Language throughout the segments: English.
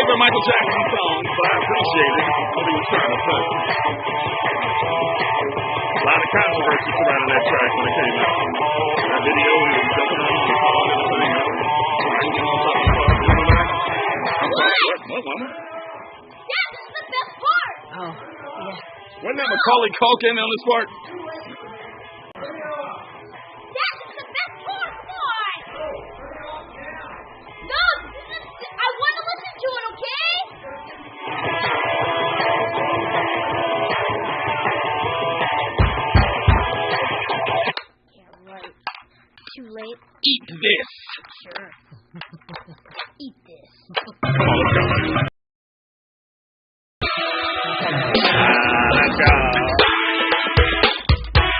favorite Michael Jackson song, but I appreciate it. What he was trying to say. A lot of controversy surrounding that track when it came out. That video, he was jumping on the phone and everything. What, mama? Yeah, this is the best part. Oh, yeah. Wasn't that Macaulay Culkin on this part? Dad, this is the best part. Come on. No, I want to listen to it, okay? Yeah, right. Too late. Eat this. Sure. Eat this. Let's go.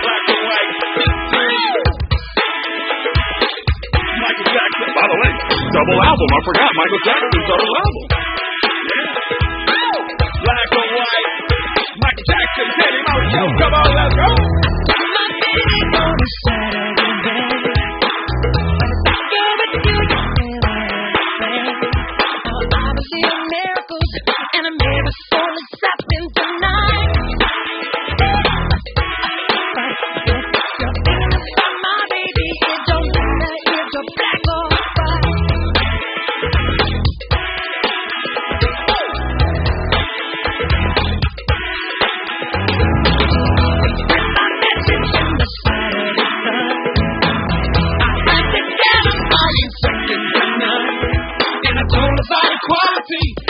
Black and white. Michael Jackson. By the way, double album. I forgot Michael Jackson's double album. Yeah. Black and white. Michael Jackson. Teddy Mojo. Come on, let's go.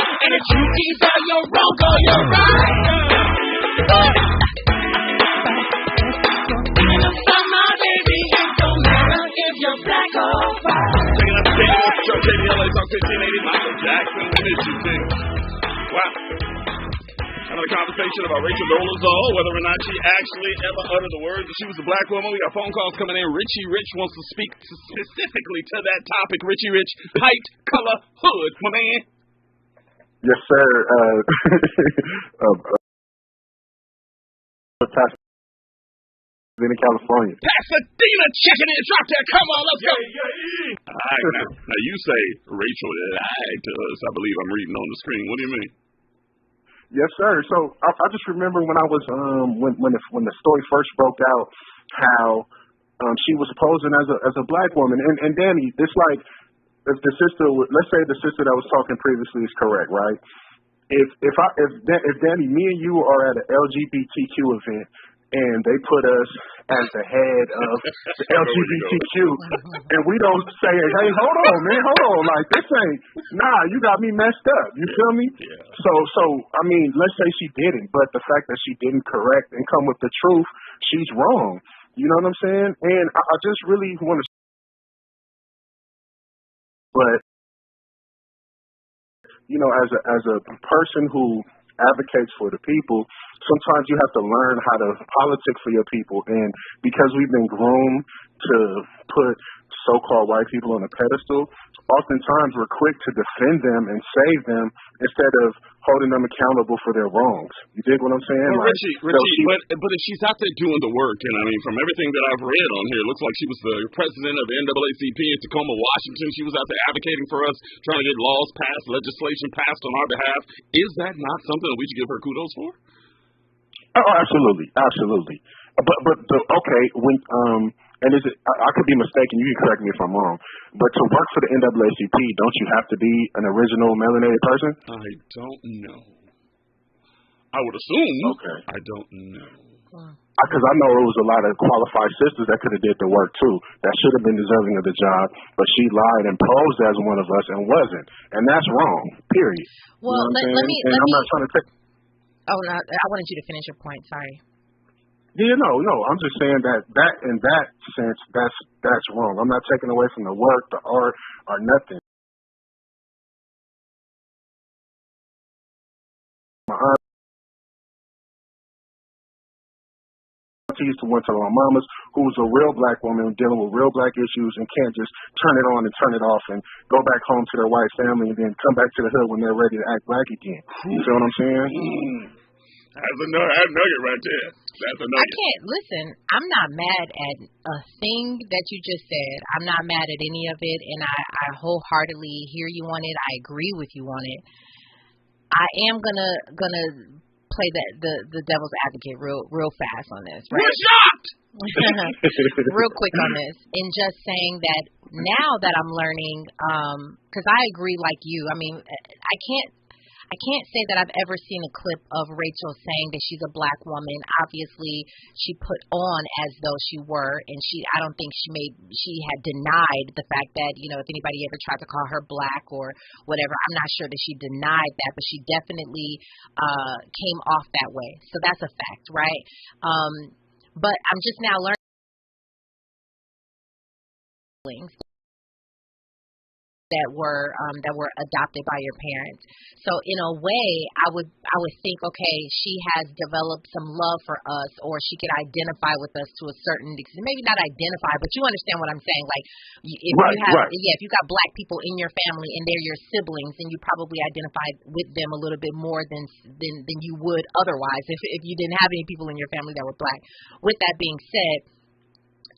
And if you either you're wrong or you're right. My baby, it don't matter if you're black or white. Checking out the KBLA Talk 1580. Michael Jackson, we miss you too. Wow. Another conversation about Rachel Dolezal, whether or not she actually ever uttered the words that she was a black woman. We got phone calls coming in. Richie Rich wants to speak specifically to that topic. Richie Rich, height, color, hood, my man. Yes, sir. Pasadena, California. Pasadena, checking in. Drop that. Come on, let's go. All right, now you say Rachel lied to us. I believe I'm reading on the screen. What do you mean? Yes, sir. So I just remember when I was when the story first broke out, how she was posing as a black woman, and Danny, it's like. If the sister, let's say the sister that was talking previously is correct, right? If Danny, me and you are at an LGBTQ event and they put us as the head of the LGBTQ, and we don't say, hey, hold on, man, like this ain't, nah, you got me messed up. You feel me? Yeah. So I mean, let's say she didn't, but the fact that she didn't correct and come with the truth, she's wrong. You know what I'm saying? And I just really want to. But, you know, as a person who advocates for the people, sometimes you have to learn how to politic for your people. And because we've been groomed to put so-called white people on a pedestal, oftentimes we're quick to defend them and save them instead of holding them accountable for their wrongs. You dig what I'm saying? Well, Richie, but if she's out there doing the work, and I mean, from everything that I've read on here, it looks like she was the president of the NAACP in Tacoma, Washington. She was out there advocating for us, trying to get laws passed, legislation passed on our behalf. Is that not something that we should give her kudos for? Oh, absolutely. But okay, when and is it? I could be mistaken. You can correct me if I'm wrong. But to work for the NAACP, don't you have to be an original melanated person? I don't know. I would assume. Okay. I don't know. Because I know it was a lot of qualified sisters that could have did the work too. That should have been deserving of the job, but she lied and posed as one of us and wasn't, and that's wrong. Period. Well, you know let me. I'm not trying to take. Oh no, I wanted you to finish your point. Sorry. Yeah, no. I'm just saying that in that sense, that's wrong. I'm not taking away from the work, the art, or nothing. My auntie used to went to my mama's, who was a real black woman dealing with real black issues and can't just turn it on and turn it off and go back home to their white family and then come back to the hood when they're ready to act black again. You feel what I'm saying? That's a nugget right there. That's a nugget. I can't listen. I'm not mad at a thing that you just said. I'm not mad at any of it, and I wholeheartedly hear you on it. I agree with you on it. I am gonna play the devil's advocate real fast on this, right? We're shocked. Real quick on this, and just saying that now that I'm learning, because I agree like you. I mean, I can't say that I've ever seen a clip of Rachel saying that she's a black woman. Obviously, she put on as though she were, and I don't think she had denied the fact that, you know, if anybody ever tried to call her black or whatever, I'm not sure that she denied that, but she definitely came off that way. So that's a fact, right? But I'm just now learning that were adopted by your parents. So in a way, I would think, okay, she has developed some love for us, or she could identify with us to a certain extent. Maybe not identify, but you understand what I'm saying. Like, if you got black people in your family and they're your siblings, then you probably identify with them a little bit more than you would otherwise if you didn't have any people in your family that were black. With that being said,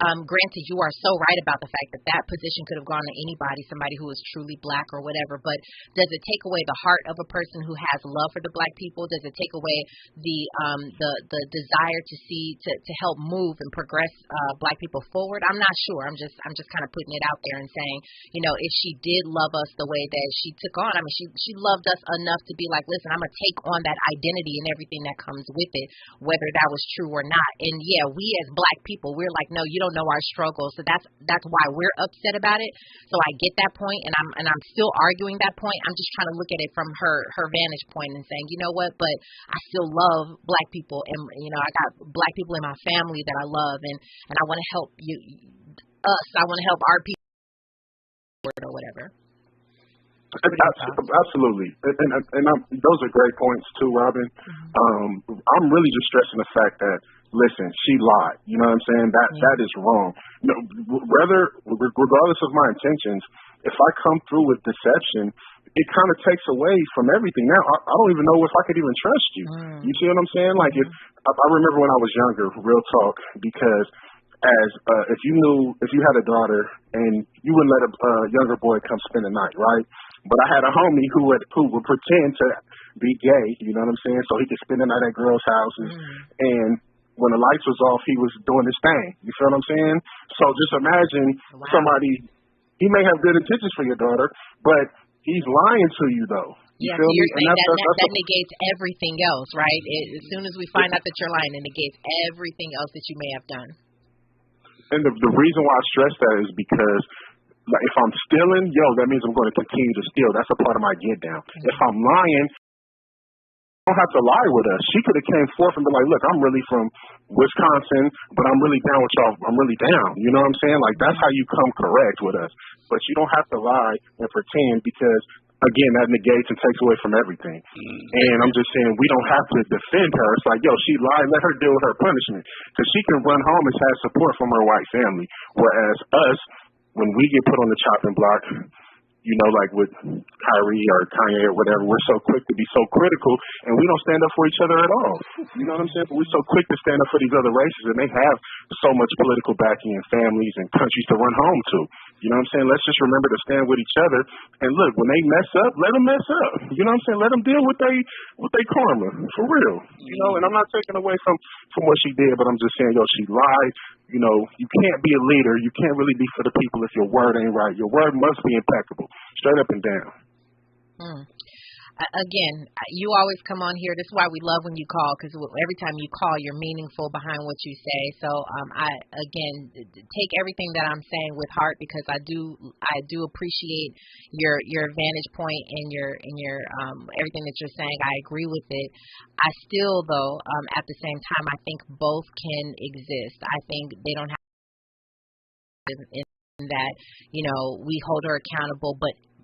granted, you are so right about the fact that position could have gone to anybody, somebody who is truly black or whatever, but does it take away the heart of a person who has love for the black people? Does it take away the desire to help move and progress black people forward? I'm not sure. I'm just kind of putting it out there and saying, you know, if she did love us the way that she took on, I mean, she loved us enough to be like, listen, I'm going to take on that identity and everything that comes with it, whether that was true or not. And yeah, we as black people, we're like, no, you don't know our struggles, so that's why we're upset about it. So I get that point, and I'm still arguing that point. I'm just trying to look at it from her vantage point and saying, you know what, but I still love black people, and you know, I got black people in my family that I love, and I want to help I want to help our people or whatever. Absolutely, and those are great points too, Robin. Mm-hmm. I'm really just stressing the fact that, listen, she lied. You know what I'm saying? That is wrong. You know, regardless of my intentions, if I come through with deception, it kind of takes away from everything. Now I don't even know if I could even trust you. You see what I'm saying? Like, I remember when I was younger, real talk, because if you had a daughter and you wouldn't let a younger boy come spend the night, right? But I had a homie who would pretend to be gay, you know what I'm saying, so he could spend the night at girls' houses. And when the lights was off, he was doing his thing. You feel what I'm saying? So just imagine somebody, he may have good intentions for your daughter, but he's lying to you, though. Yeah, so you're saying that negates everything else, right? As soon as we find out that you're lying, it negates everything else that you may have done. And the reason why I stress that is because, like, if I'm stealing, that means I'm going to continue to steal. That's a part of my get down. If I'm lying, you don't have to lie with us. She could have came forth and been like, look, I'm really from Wisconsin, but I'm really down with y'all. I'm really down. You know what I'm saying? Like, that's how you come correct with us. But you don't have to lie and pretend, because, again, that negates and takes away from everything. And I'm just saying, we don't have to defend her. It's like, she lied, let her deal with her punishment. Because she can run home and have support from her white family. Whereas us, when we get put on the chopping block, you know, like with Kyrie or Kanye or whatever, we're so quick to be so critical, and we don't stand up for each other at all. You know what I'm saying? But we're so quick to stand up for these other races, and they have so much political backing and families and countries to run home to. You know what I'm saying? Let's just remember to stand with each other. And look, when they mess up, let them mess up. You know what I'm saying? Let them deal with they karma, for real. You know, and I'm not taking away from what she did, but I'm just saying, she lied. You know, you can't be a leader. You can't really be for the people if your word ain't right. Your word must be impeccable, straight up and down. Again, you always come on here. This is why we love when you call, because every time you call, you're meaningful behind what you say. So, take everything that I'm saying with heart, because I do appreciate your vantage point and your everything that you're saying. I agree with it. I still, though, at the same time, I think both can exist. I think they don't have in that, you know, we hold her accountable,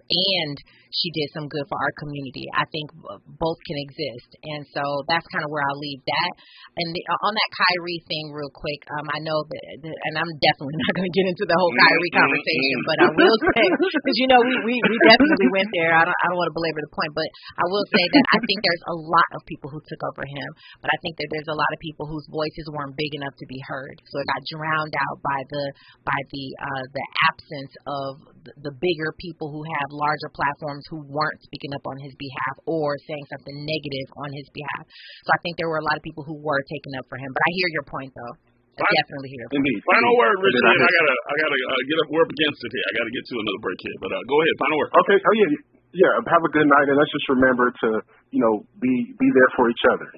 and she did some good for our community. I think both can exist, and so that's kind of where I'll leave that. And on that Kyrie thing, real quick, I know that, and I'm definitely not going to get into the whole Kyrie conversation, but I will say, because you know we definitely went there. I don't want to belabor the point, but I will say that I think there's a lot of people who took over him, but I think that there's a lot of people whose voices weren't big enough to be heard, so it got drowned out by the absence of the bigger people who have larger platforms who weren't speaking up on his behalf or saying something negative on his behalf. So I think there were a lot of people who were taking up for him. But I hear your point, though. I definitely hear your point. Indeed. Final word, Richard. I gotta get up. We're up against it here. I gotta get to another break here. But go ahead. Final word. Okay. Oh yeah. Yeah. Have a good night, and let's just remember to be there for each other.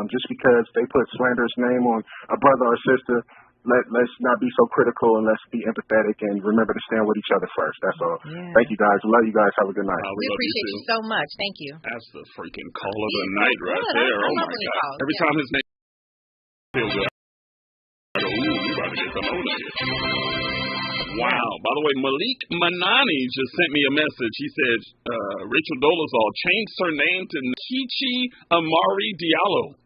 Just because they put slanderous name on a brother or sister. Let's not be so critical, and let's be empathetic and remember to stand with each other first. That's all. Yeah. Thank you, guys. Love you guys. Have a good night. We appreciate you so much. Thank you. That's the freaking call of the night right there. Oh, my God. Every time his name feels good, I go, ooh, we about to get some over here. Wow. By the way, Malik Manani just sent me a message. He said, Rachel Dolezal changed her name to Nkechi Amari Diallo.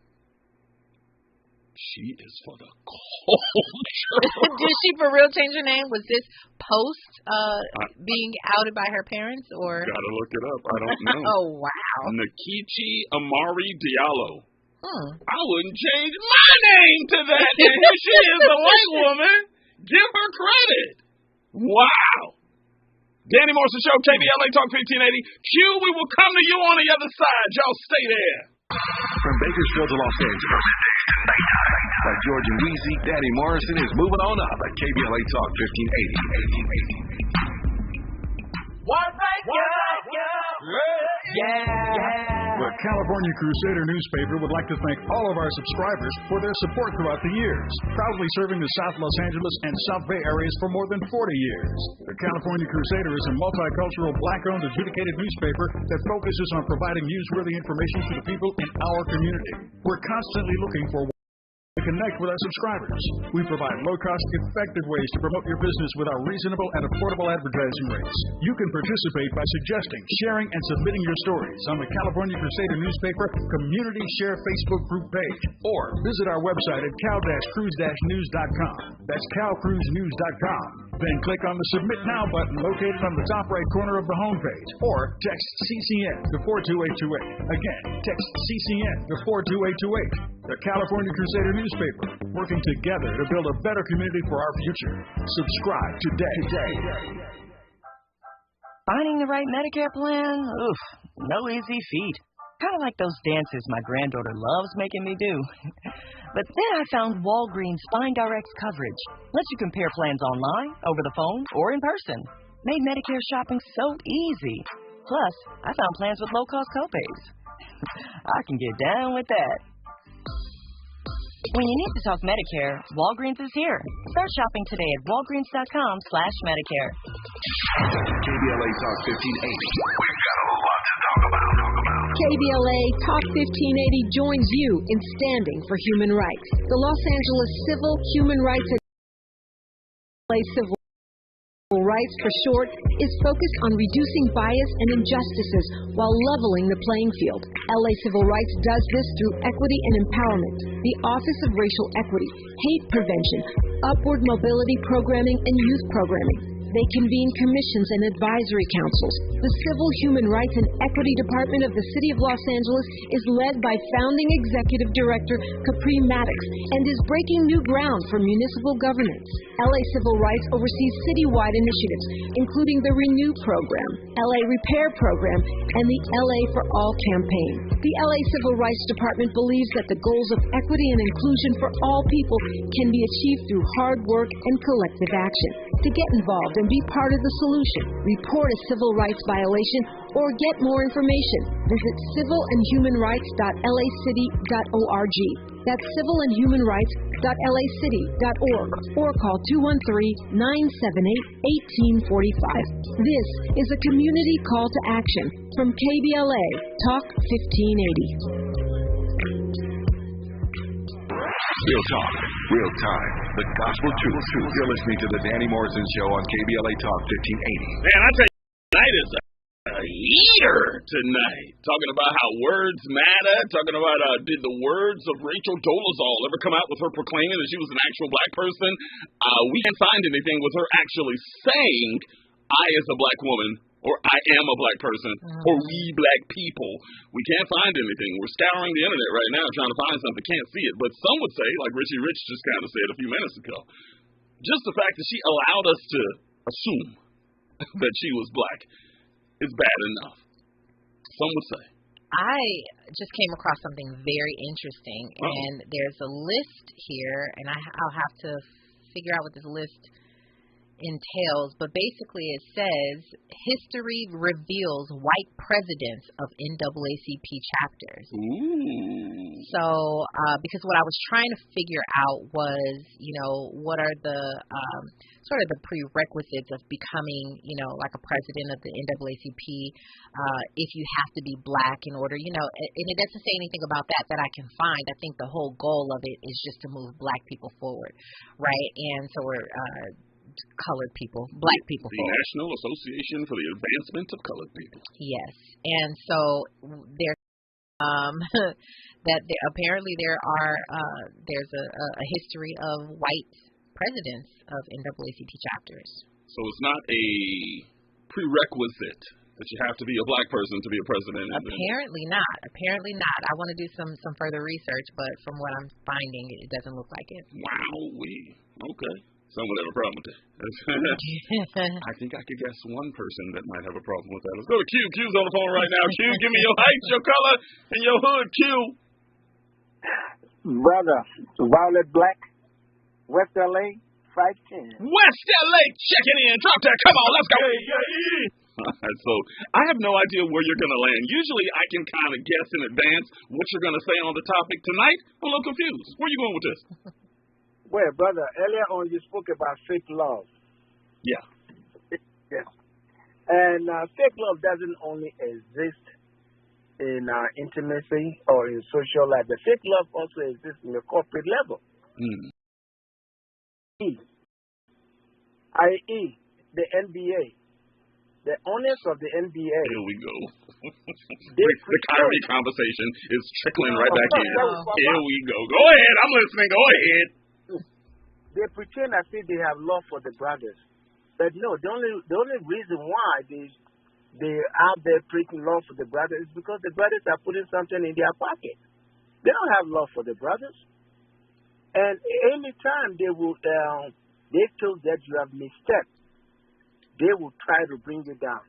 She is for the culture. Did she for real change her name? Was this post being outed by her parents, or? Gotta look it up. I don't know. Oh, wow. Nkechi Amari Diallo. I wouldn't change my name to that. And here she is, a white woman. Give her credit. Wow. Danny Morrison Show, KBLA Talk 1580. Q, we will come to you on the other side. Y'all stay there. From Bakersfield to Los Angeles. By George and Weezy, Danny Morrison is moving on up at KBLA Talk 1580. One right, The California Crusader newspaper would like to thank all of our subscribers for their support throughout the years, proudly serving the South Los Angeles and South Bay areas for more than 40 years. The California Crusader is a multicultural, black-owned, adjudicated newspaper that focuses on providing newsworthy information to the people in our community. We're constantly looking for to connect with our subscribers. We provide low-cost, effective ways to promote your business with our reasonable and affordable advertising rates. You can participate by suggesting, sharing, and submitting your stories on the California Crusader newspaper Community Share Facebook group page, or visit our website at cal-cruise-news.com. That's calcruisenews.com. Then click on the Submit Now button located on the top right corner of the homepage, or text CCN to 42828. Again, text CCN to 42828. The California Crusader newspaper, working together to build a better community for our future. Subscribe today. Finding the right Medicare plan? Oof, no easy feat. Kind of like those dances my granddaughter loves making me do. But then I found Walgreens Find Direct's coverage. Lets you compare plans online, over the phone, or in person. Made Medicare shopping so easy. Plus, I found plans with low-cost copays. I can get down with that. When you need to talk Medicare, Walgreens is here. Start shopping today at walgreens.com/Medicare. KBLA Talk 1580. We've got a lot to talk about. KBLA Talk 1580 joins you in standing for human rights. The Los Angeles Civil Human Rights Civil Rights for short is focused on reducing bias and injustices while leveling the playing field. LA Civil Rights does this through equity and empowerment, the Office of Racial Equity, hate prevention, upward mobility programming, and youth programming. They convene commissions and advisory councils. The Civil Human Rights and Equity Department of the City of Los Angeles is led by founding executive director Capri Maddox and is breaking new ground for municipal governance. LA Civil Rights oversees citywide initiatives, including the Renew program, LA Repair program, and the LA for All campaign. The LA Civil Rights Department believes that the goals of equity and inclusion for all people can be achieved through hard work and collective action. To get involved and be part of the solution, report a civil rights violation, or get more information, visit civilandhumanrights.lacity.org. That's civilandhumanrights.lacity.org, or call 213-978-1845. This is a community call to action from KBLA Talk 1580. Real talk, real time, the gospel truth. You're listening to the Danny Morrison Show on KBLA Talk 1580. Man, I tell you, tonight is a heater tonight. Talking about how words matter. Talking about did the words of Rachel Dolezal ever come out with her proclaiming that she was an actual black person? We can't find anything with her actually saying, I as a black woman, or I am a black person, or we black people. We can't find anything. We're scouring the internet right now trying to find something. Can't see it. But some would say, like Richie Rich just kind of said a few minutes ago, just the fact that she allowed us to assume that she was black is bad enough. Some would say. I just came across something very interesting, and there's a list here, and I'll have to figure out what this list entails, but basically it says history reveals white presidents of NAACP chapters. Ooh. So, because what I was trying to figure out was, what are the sort of the prerequisites of becoming, like a president of the NAACP, if you have to be black in order, and it doesn't say anything about that I can find. I think the whole goal of it is just to move black people forward, right? And so we're colored people, black people the forward. National Association for the Advancement of Colored People. Yes, and so there's apparently there's a history of white presidents of NAACP chapters. So it's not a prerequisite that you have to be a black person to be a president. Apparently not. I want to do some further research, but from what I'm finding, it doesn't look like it. Wow. Okay. Someone would have a problem with that. I think I could guess one person that might have a problem with that. Let's go to Q. Q's on the phone right now. Q, give me your height, your color, and your hood, Q. Brother, Violet Black, West LA, 510. West LA, checking in. Drop that. Come on, let's go. So I have no idea where you're going to land. Usually I can kind of guess in advance what you're going to say on the topic. Tonight, I'm a little confused. Where are you going with this? Well, brother, earlier on you spoke about fake love. Yeah. Yes. And fake love doesn't only exist in intimacy or in social life. The fake love also exists in the corporate level. I.e., the NBA. The owners of the NBA. Here we go. The Kyrie conversation is trickling right back in. Here we go. Go ahead. I'm listening. Go ahead. They pretend as if they have love for the brothers. But no, the only reason why they out there preaching love for the brothers is because the brothers are putting something in their pocket. They don't have love for the brothers. And anytime they feel that you have misstepped, they will try to bring you down.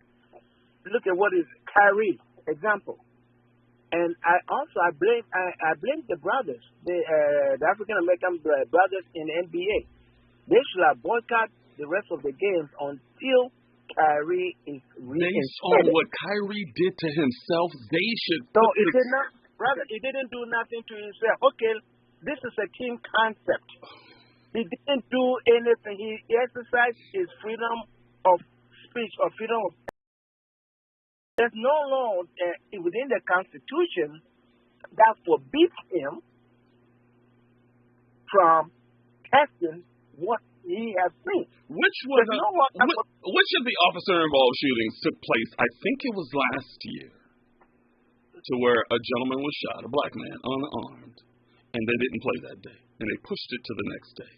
Look at what is Kyrie example. And I blame the brothers, the African American brothers in the NBA. They should have boycotted the rest of the games until Kyrie is based on what Kyrie did to himself. They should. No, it did not, brother. He didn't do nothing to himself. Okay, this is a team concept. He didn't do anything. He exercised his freedom of speech or freedom of. There's no law within the Constitution that forbids him from testing what he has seen. Which of the officer-involved shootings took place? I think it was last year, to where a gentleman was shot, a black man, unarmed, and they didn't play that day, and they pushed it to the next day.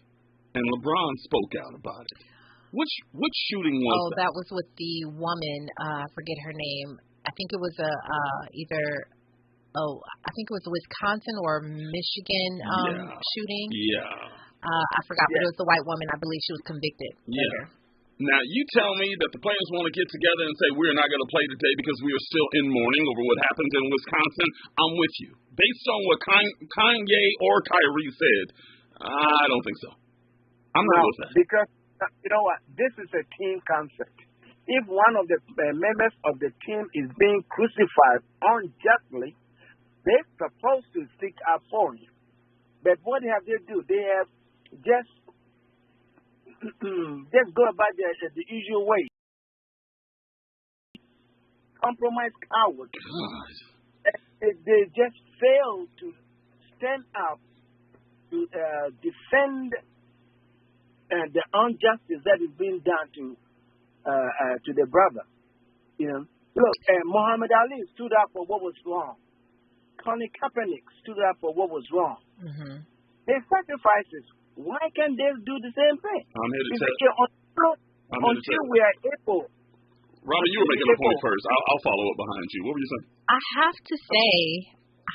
And LeBron spoke out about it. Which shooting was that? That was with the woman. I forget her name. I think it was I think it was a Wisconsin or Michigan shooting. Yeah. I forgot, but it was the white woman. I believe she was convicted later. Now, you tell me that the players want to get together and say, we're not going to play today because we are still in mourning over what happened in Wisconsin. I'm with you. Based on what Kanye or Kyrie said, I don't think so. I'm not with that. Because you know what? This is a team concept. If one of the members of the team is being crucified unjustly, they're supposed to stick up for him. But what have they do? They have just go about the usual way. Compromise cowards. They just fail to stand up to defend the injustice that is being done to the brother. You know, look, Muhammad Ali stood up for what was wrong. Colin Kaepernick stood up for what was wrong. Mm-hmm. They sacrifices. Why can't they do the same thing? I'm here to tell. Until we are able. Robert, you were making a point first. I'll follow up behind you. What were you saying? I have to say,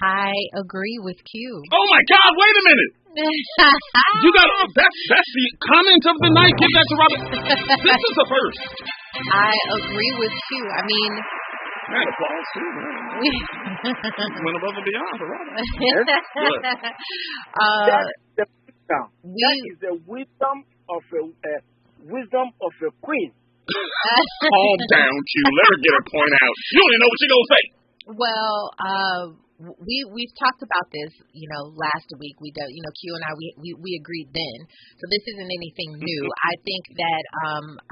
I agree with Q. Oh my God! Wait a minute. You got that's the comment of the night. Give that to Robert. This is the first. I agree with you. I mean, and applause too, man. Went above and beyond for Robin. That is the wisdom of a queen. Calm down, Q. Let her get her point out. You don't even know what you're gonna say. Well, we've talked about this, last week. Q and I agreed then. So this isn't anything new. I think that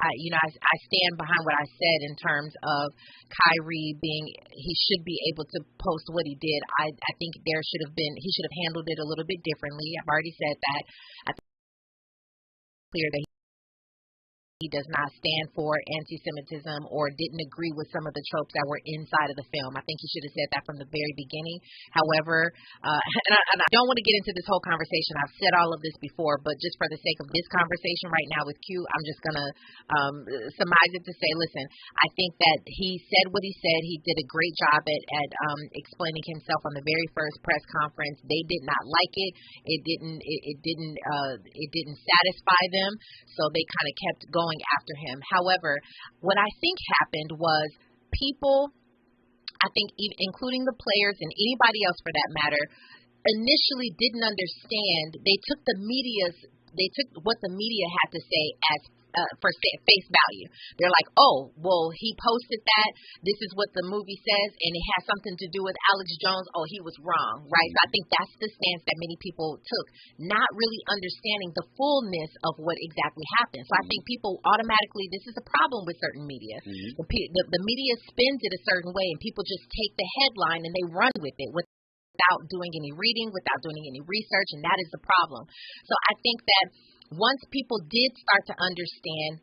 I stand behind what I said in terms of Kyrie he should be able to post what he did. I think he should have handled it a little bit differently. I've already said that. I think it's clear that he does not stand for anti-Semitism or didn't agree with some of the tropes that were inside of the film. I think he should have said that from the very beginning. However, and I don't want to get into this whole conversation. I've said all of this before, but just for the sake of this conversation right now with Q, I'm just going to surmise it to say, listen, I think that he said what he said. He did a great job at explaining himself on the very first press conference. They did not like it. It didn't satisfy them, so they kind of kept going after him. However, what I think happened was people, I think including the players and anybody else for that matter, initially didn't understand. They took what the media had to say as for face value. They're like, oh, well, he posted that. This is what the movie says, and it has something to do with Alex Jones. Oh, he was wrong, right? So I think that's the stance that many people took, not really understanding the fullness of what exactly happened. So I think people automatically, this is a problem with certain media. The media spins it a certain way, and people just take the headline and they run with it without doing any reading, without doing any research, and that is the problem. So I think that once people did start to understand,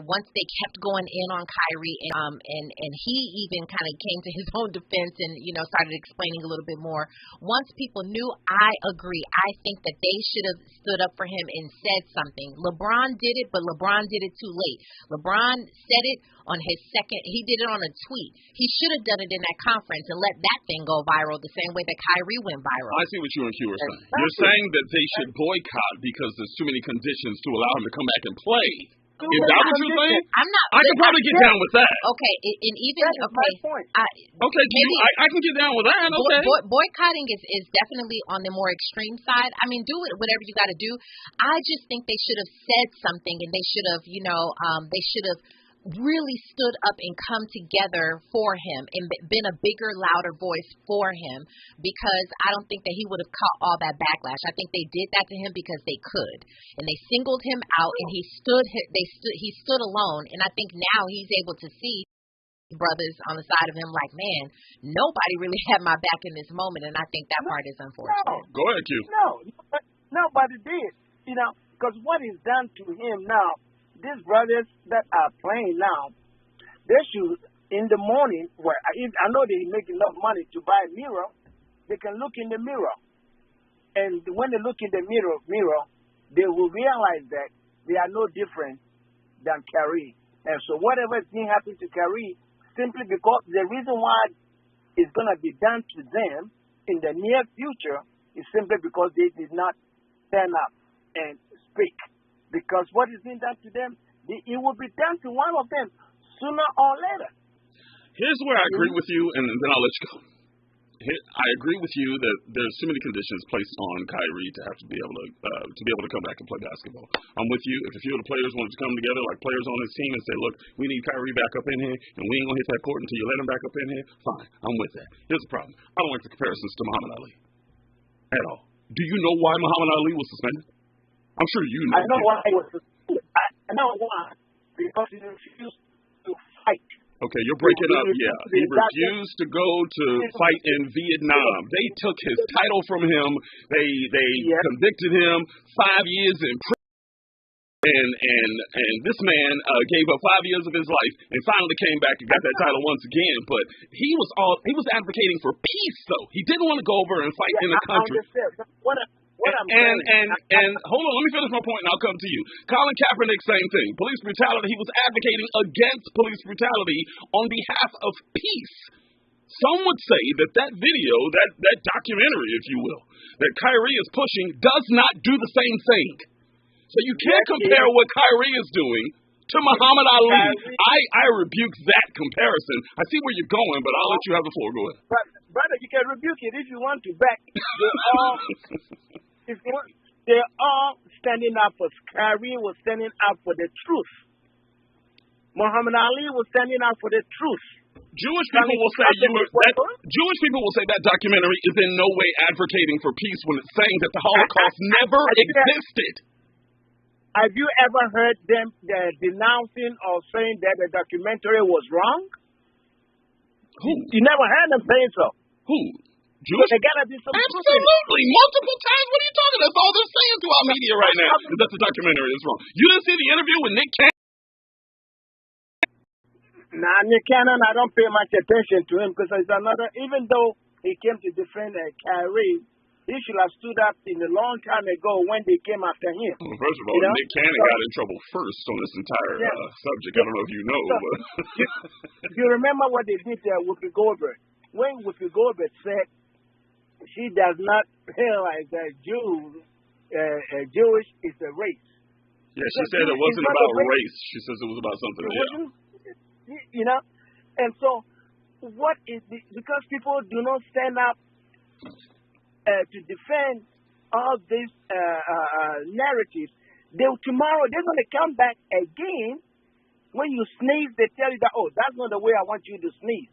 once they kept going in on Kyrie, and he even kind of came to his own defense and, started explaining a little bit more. Once people knew, I agree. I think that they should have stood up for him and said something. LeBron did it, but LeBron did it too late. LeBron said it on his he did it on a tweet. He should have done it in that conference and let that thing go viral the same way that Kyrie went viral. I see what you and Q are saying. You're saying that they should boycott because there's too many conditions to allow him to come back and play. Is that what you're saying? I can probably get down with that. Okay, and even I can get down with that. Okay, boycotting is definitely on the more extreme side. I mean, do it whatever you got to do. I just think they should have said something, and they should have, they should have really stood up and come together for him and been a bigger, louder voice for him, because I don't think that he would have caught all that backlash. I think they did that to him because they could, and they singled him out, and he stood alone. And I think now he's able to see brothers on the side of him like, man, nobody really had my back in this moment, and I think that part is unfortunate. Go ahead, Q. Nobody did, because what is done to him now, these brothers that are playing now, they should, in the morning, I know they make enough money to buy a mirror, they can look in the mirror. And when they look in the mirror, they will realize that they are no different than Kyrie. And so whatever thing happened to Kyrie, simply because the reason why it's going to be done to them in the near future is simply because they did not stand up and speak. Because what is being done to them, it will be done to one of them sooner or later. Here's where I agree with you, and then I'll let you go. I agree with you that there's too many conditions placed on Kyrie to have to be able to come back and play basketball. I'm with you. If a few of the players wanted to come together, like players on his team, and say, look, we need Kyrie back up in here, and we ain't gonna hit that court until you let him back up in here, fine. I'm with that. Here's the problem. I don't like the comparisons to Muhammad Ali at all. Do you know why Muhammad Ali was suspended? I'm sure you know. I know why he was suspended. I know why. Because he refused to fight. Okay, you're breaking up. Yeah, he refused to go to fight in Vietnam. They took his title from him. They convicted him 5 years in prison. And this man gave up 5 years of his life and finally came back and got that title once again. But he was advocating for peace, though. He didn't want to go over and fight in the country. And hold on, let me finish my point and I'll come to you. Colin Kaepernick, same thing. Police brutality. He was advocating against police brutality on behalf of peace. Some would say that video, that documentary, if you will, that Kyrie is pushing does not do the same thing. So you can't compare what Kyrie is doing to Muhammad Ali. I rebuke that comparison. I see where you're going, but I'll let you have the floor. Go ahead. Brother, you can rebuke it if you want to, but they're all standing up for Kyrie was standing up for the truth. Muhammad Ali was standing up for the truth. Jewish people will say Jewish people will say that documentary is in no way advocating for peace when it's saying that the Holocaust never existed. Have you ever heard them denouncing or saying that the documentary was wrong? Who? You never heard them saying so. Who? Jewish? There gotta be some absolutely, multiple times. What are you talking? That's all they're saying to our media right now. Is that the documentary is wrong. You didn't see the interview with Nick Cannon? Nah, Nick Cannon, I don't pay much attention to him because it's another. Even though he came to defend Kyrie, he should have stood up in a long time ago when they came after him. Well, first of all, Nick Cannon got in trouble first on this entire subject. I don't know if you know. But you remember what they did to Whoopi Goldberg? When Whoopi Goldberg said she does not realize that Jewish is a race. Yeah, she said it wasn't about race. She says it was about something else. You know? And so, because people do not stand up to defend all these narratives, tomorrow they're going to come back again. When you sneeze, they tell you that, oh, that's not the way I want you to sneeze.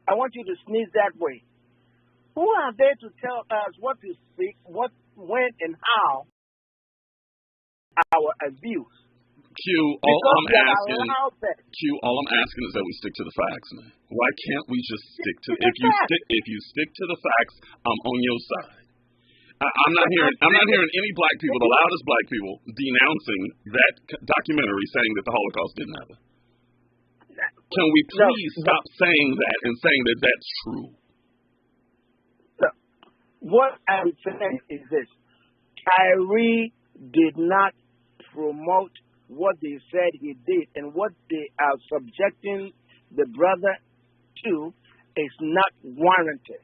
I want you to sneeze that way. Who are they to tell us what to speak, what, when, and how our abuse? All I'm asking is that we stick to the facts, man. Why can't we just stick to if you stick to the facts, I'm on your side. I'm not hearing any black people, the loudest black people, denouncing that documentary saying that the Holocaust didn't happen. Can we please stop saying that and saying that that's true? So, what I'm saying is this. Kyrie did not promote what they said he did, and what they are subjecting the brother to is not warranted.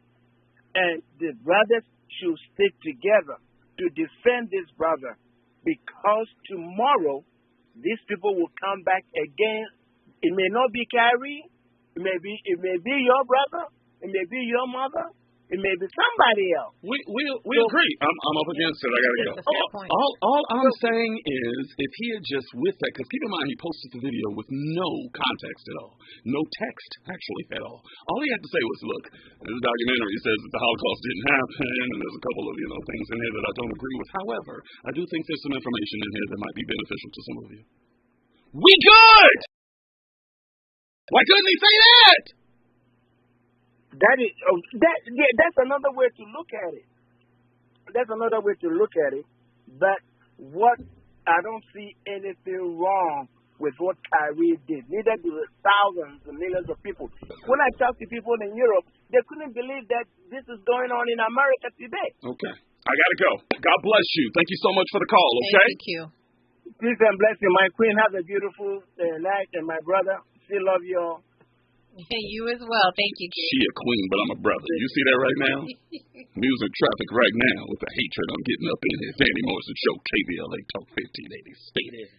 And the brothers should stick together to defend this brother, because tomorrow these people will come back again. It may not be Kyrie, it may be your brother, it may be your mother, it may be somebody else. We agree. I'm up against it. I gotta go. All I'm saying is, if he had just with that, because keep in mind he posted the video with no context at all, no text actually at all. All he had to say was, "Look, this documentary says that the Holocaust didn't happen, and there's a couple of things in here that I don't agree with. However, I do think there's some information in here that might be beneficial to some of you." We good. Why couldn't he say that? That's another way to look at it. That's another way to look at it. But I don't see anything wrong with what Kyrie did. Neither do thousands and millions of people. When I talk to people in Europe, they couldn't believe that this is going on in America today. Okay. I gotta go. God bless you. Thank you so much for the call, okay? Thank you. Peace and blessing. My queen, have a beautiful night, and my brother, still love you all. You as well. Thank you, Keith. She a queen, but I'm a brother. You see that right now? Music traffic right now with the hatred I'm getting up in here. Danny Morrison Show, KBLA Talk 1580. Stay there.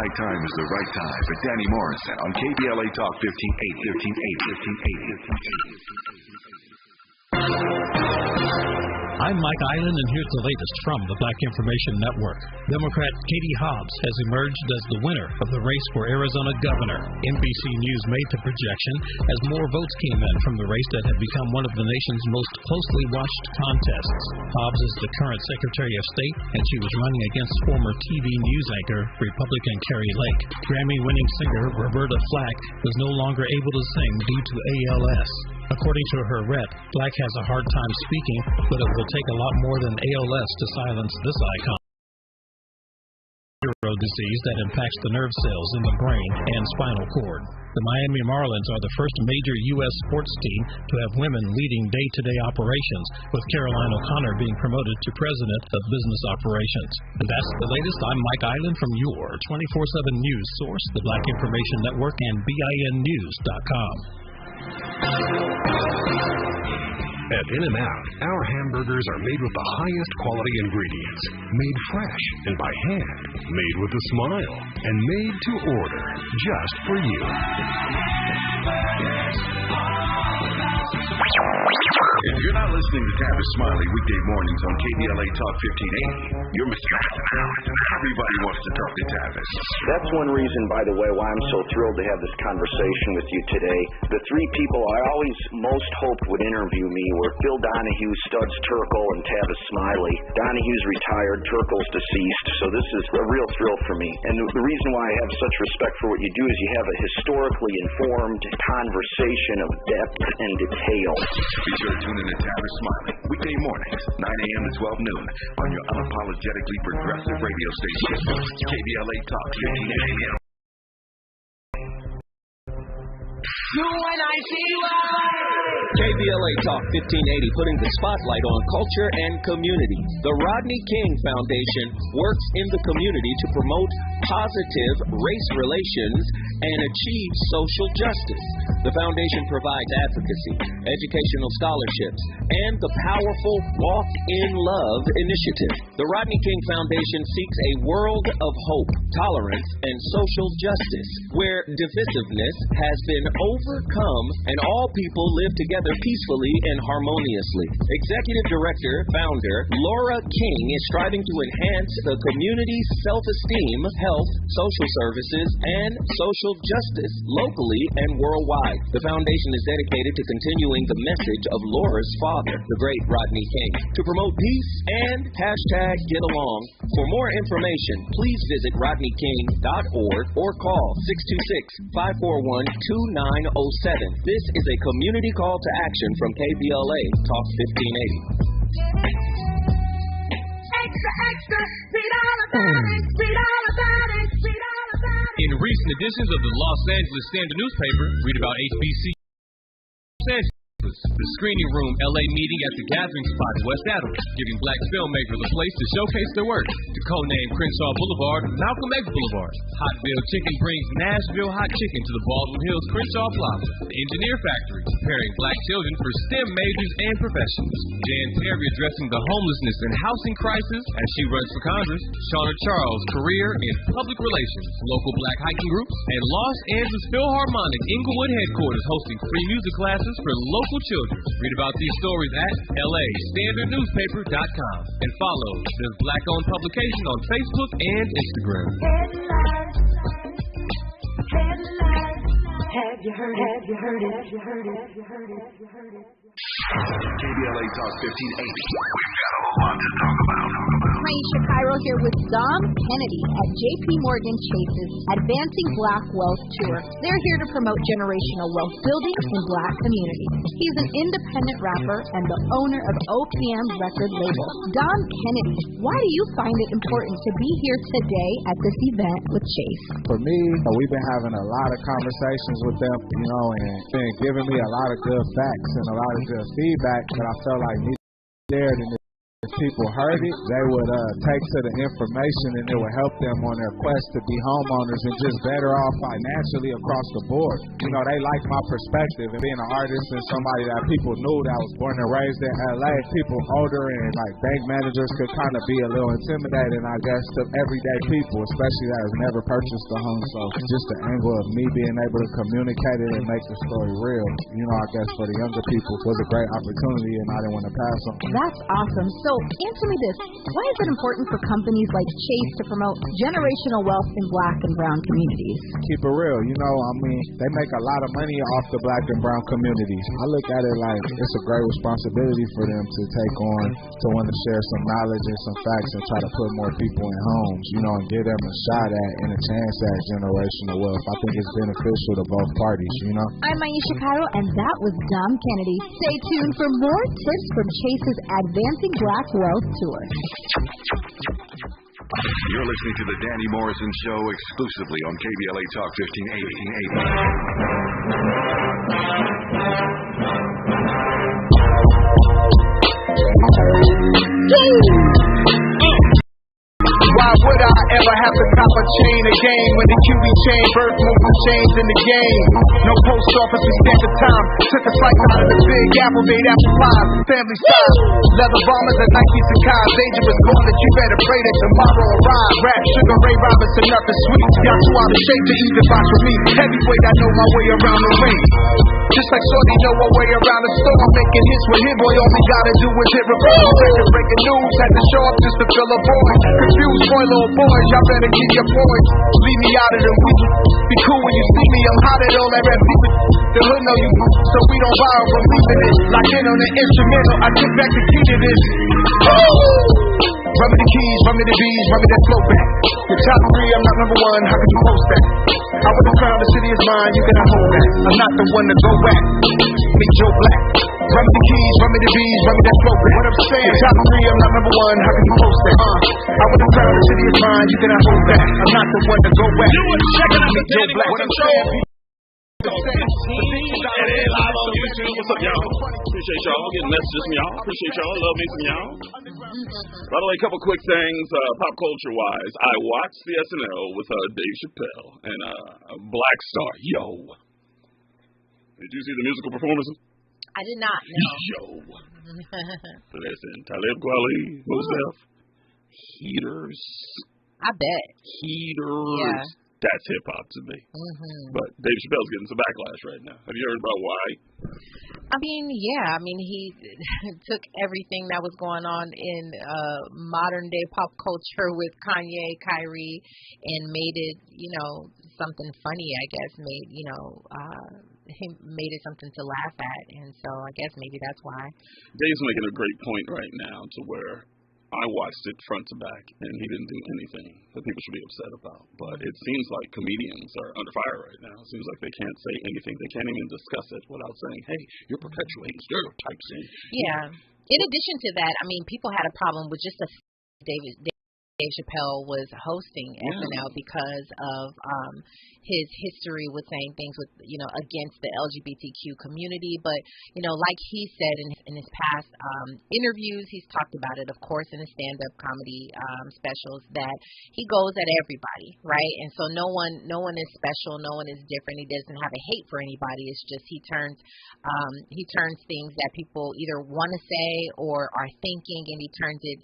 Nighttime is the right time for Danny Morrison on KBLA Talk 1580. I'm Mike Island, and here's the latest from the Black Information Network. Democrat Katie Hobbs has emerged as the winner of the race for Arizona governor. NBC News made the projection as more votes came in from the race that had become one of the nation's most closely watched contests. Hobbs is the current Secretary of State, and she was running against former TV news anchor Republican Carrie Lake. Grammy-winning singer Roberta Flack was no longer able to sing due to ALS. According to her rep, Flack has a hard time speaking, but it will take a lot more than ALS to silence this icon. Neuro disease that impacts the nerve cells in the brain and spinal cord. The Miami Marlins are the first major U.S. sports team to have women leading day-to-day operations, with Caroline O'Connor being promoted to president of business operations. And that's the latest. I'm Mike Island from your 24/7 news source, the Black Information Network, and BINnews.com. At In-N-Out, our hamburgers are made with the highest quality ingredients, made fresh and by hand, made with a smile, and made to order just for you. If you're not listening to Tavis Smiley weekday mornings on KBLA Talk 1580, you're missing out. Everybody wants to talk to Tavis. That's one reason, by the way, why I'm so thrilled to have this conversation with you today. The three people I always most hoped would interview me were Phil Donahue, Studs Terkel, and Tavis Smiley. Donahue's retired, Terkel's deceased, so this is a real thrill for me. And the reason why I have such respect for what you do is you have a historically informed conversation of depth and detail. Be sure to tune in to Tavis Smiley weekday mornings, 9 a.m. to 12 noon on your unapologetically progressive radio station, KBLA Talk 1580. KBLA Talk 1580, putting the spotlight on culture and community. The Rodney King Foundation works in the community to promote positive race relations and achieve social justice. The foundation provides advocacy, educational scholarships, and the powerful Walk in Love initiative. The Rodney King Foundation seeks a world of hope, tolerance, and social justice, where divisiveness has been overcome and all people live together peacefully and harmoniously. Executive Director, Founder Laura King is striving to enhance the community's self-esteem, health, social services, and social justice locally and worldwide. The foundation is dedicated to continuing the message of Laura's father, the great Rodney King, to promote peace and #Get Along. For more information, please visit rodneyking.org or call 626-541-2907. This is a community call to action from KBLA Talk 1580. Extra, extra, read all about it, read all about it, read all about it. In recent editions of the Los Angeles Standard newspaper, read about HBC Los Angeles. The Screening Room LA meeting at the Gathering Spot in West Adams, giving black filmmakers a place to showcase their work. To codename Crenshaw Boulevard, Malcolm X Boulevard. Hotville Chicken brings Nashville hot chicken to the Baldwin Hills Crenshaw Plaza. The Engineer Factory, preparing black children for STEM majors and professions. Jan Terry addressing the homelessness and housing crisis as she runs for Congress. Shauna Charles, career in public relations. Local black hiking groups. And Los Angeles Philharmonic Inglewood headquarters hosting free music classes for local children. Read about these stories at LAStandardNewspaper.com and follow this black-owned publication on Facebook and Instagram. Have you heard it? Have you heard it? Have you heard it? Have you heard it? Have you heard it? KBLA Talk 1580. We've got a lot to talk about. Maisha Cairo here with Dom Kennedy at JP Morgan Chase's Advancing Black Wealth Tour. They're here to promote generational wealth building in black communities. He's an independent rapper and the owner of OPM record label. Dom Kennedy, why do you find it important to be here today at this event with Chase? For me, we've been having a lot of conversations with them, and been giving me a lot of good facts and a lot of good feedback that I felt like needed there. If people heard it, they would take to the information and it would help them on their quest to be homeowners and just better off financially across the board. You know, they like my perspective and being an artist and somebody that people knew that was born and raised in LA. People older and like bank managers could kind of be a little intimidating, I guess, to everyday people, especially that has never purchased a home. So just the angle of me being able to communicate it and make the story real, you know, I guess for the younger people was a great opportunity and I didn't want to pass on. That's awesome. So answer me this. Why is it important for companies like Chase to promote generational wealth in black and brown communities? Keep it real. You know, I mean, they make a lot of money off the black and brown communities. I look at it like it's a great responsibility for them to take on, to want to share some knowledge and some facts and try to put more people in homes, you know, and give them a shot at and a chance at generational wealth. I think it's beneficial to both parties, you know. I'm Maisha Cairo, and that was Dom Kennedy. Stay tuned for more tips from Chase's Advancing Black Wealth Tour. You're listening to the Danny Morrison Show exclusively on KBLA Talk 1580. Why would I ever have to cop a chain again when the QB chain birth moving chains in the game? No post office, we stand the time. Took a slice out of the big apple, made apple pies, family style. Leather bombers and Nike Sacai. Dangerous going that you better pray that tomorrow arrive. Rap, Sugar Ray Robinson, nothing sweet. Y'all too out of shape to even box with me. Heavyweight, I know my way around the ring. Just like Shorty know her way around the store. Making hits with him, boy, all he gotta do is hit record. Breaking news, had to show up just to fill a void. Confused boy, little boys, y'all better keep your poise. Leave me out of the week. Be cool when you see me, I'm hot at all that rap deep. The hood know you, so we don't borrow from leaving it. Lock in on the instrumental, I took back the key to this. Run me the keys, run me the bees, run me that flow back. Your top 3, I'm not number 1, how could you post that? I wouldn't crown the city is mine, you cannot hold that. I'm not the one to go back. Meet Joe Black. Run me the keys, run me the bees, run me that flow back. What I'm saying, your top 3, I'm not number 1, how could you post that? I wouldn't crown the city is mine, you cannot hold that. I'm not the one to go back. You were checking out the Joe Black. What I'm saying. It is live on YouTube. What's up, y'all? Appreciate y'all getting messages from y'all. Appreciate y'all. Love me some y'all. By the way, a couple quick things, pop culture wise. I watched the SNL with Dave Chappelle and Black Star. Yo. Did you see the musical performances? I did not. No. Yo. Listen, Talib Kweli, Mos Def, Heaters. I bet. Heaters. Yeah. That's hip hop to me. But Dave Chappelle's getting some backlash right now. Have you heard about why? I mean, yeah. I mean, he took everything that was going on in modern day pop culture with Kanye, Kyrie, and made it, something funny. I guess he made it something to laugh at, and so I guess maybe that's why. Dave's making a great point right now to where I watched it front to back, and he didn't do anything that people should be upset about. But it seems like comedians are under fire right now. It seems like they can't say anything. They can't even discuss it without saying, hey, you're perpetuating stereotypes. Yeah. In addition to that, I mean, people had a problem with just the Dave Chappelle was hosting SNL because of his history with saying things with against the LGBTQ community. But like he said in his past interviews, he's talked about it, of course, in his stand-up comedy specials, that he goes at everybody, right? And so no one is special, no one is different. He doesn't have a hate for anybody. It's just he turns things that people either want to say or are thinking, and he turns it